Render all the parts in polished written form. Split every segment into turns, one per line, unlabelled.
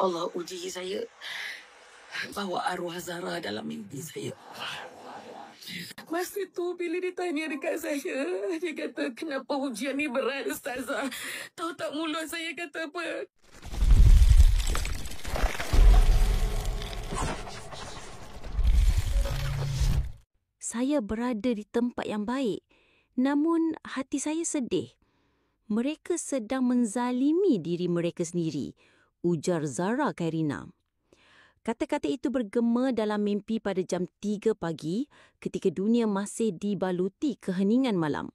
Allah uji saya. Bawa arwah Zara dalam mimpi saya. Masa tu bila dia tanya dekat saya, dia kata, kenapa ujian ni berat, Ustazah? Tahu tak mulut saya kata apa?
Saya berada di tempat yang baik, namun hati saya sedih. Mereka sedang menzalimi diri mereka sendiri, ujar Zara Khairina. Kata-kata itu bergema dalam mimpi pada jam 3 pagi ketika dunia masih dibaluti keheningan malam.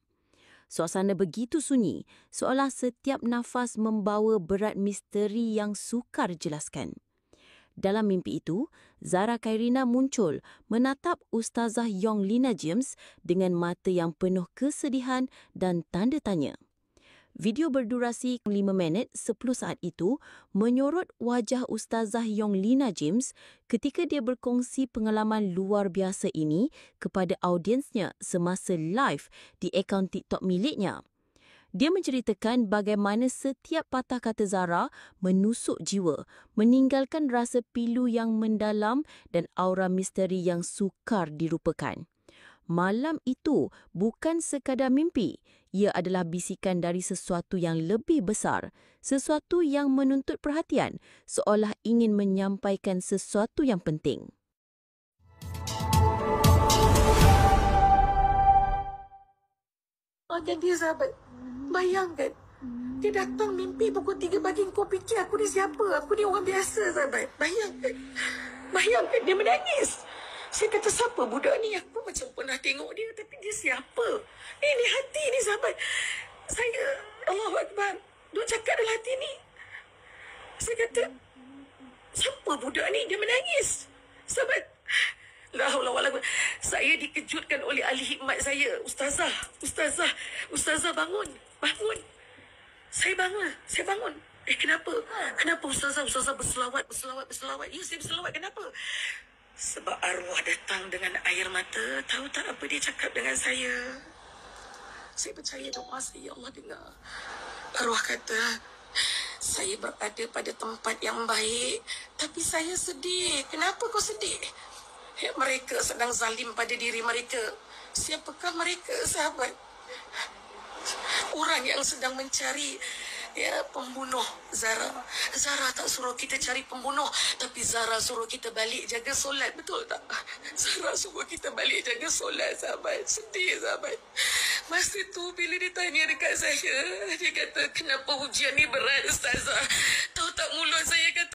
Suasana begitu sunyi, seolah setiap nafas membawa berat misteri yang sukar jelaskan. Dalam mimpi itu, Zara Khairina muncul menatap Ustazah Yong Lina James dengan mata yang penuh kesedihan dan tanda tanya. Video berdurasi 5 minit 10 saat itu menyorot wajah Ustazah Yong Lina James ketika dia berkongsi pengalaman luar biasa ini kepada audiensnya semasa live di akaun TikTok miliknya. Dia menceritakan bagaimana setiap patah kata Zara menusuk jiwa, meninggalkan rasa pilu yang mendalam dan aura misteri yang sukar dirupakan. Malam itu bukan sekadar mimpi, ia adalah bisikan dari sesuatu yang lebih besar, sesuatu yang menuntut perhatian, seolah ingin menyampaikan sesuatu yang penting.
Jadi sahabat, bayangkan, dia datang mimpi pukul 3 pagi, kau fikir aku ni siapa? Aku ni orang biasa, sahabat. Bayangkan dia menangis. Saya kata, siapa budak ni? Aku macam pernah tengok dia, tapi dia siapa? Ini hati ni, sahabat. Saya, Allahu Akbar, duk cakap dalam hati ni. Saya kata, siapa budak ni? Dia menangis. Sahabat, la haula wala quwwata. Saya dikejutkan oleh ahli hikmat saya. Ustazah bangun. Saya bangun. Kenapa? Kenapa Ustazah berselawat? Ya, saya berselawat. Kenapa? Sebab arwah datang dengan air mata. Tahu tak apa dia cakap dengan saya? Saya percaya doa saya, Allah dengar. Arwah kata, saya berada pada tempat yang baik, tapi saya sedih. Kenapa kau sedih? Mereka sedang zalim pada diri mereka. Siapakah mereka, sahabat? Orang yang sedang mencari pembunuh Zara. Zara tak suruh kita cari pembunuh, tapi Zara suruh kita balik jaga solat. Betul tak? Zara suruh kita balik jaga solat, sahabat. Sedih, sahabat. Masa tu bila dia tanya dekat saya, dia kata, kenapa ujian ni berat, Ustazah? Tahu tak mulut saya kata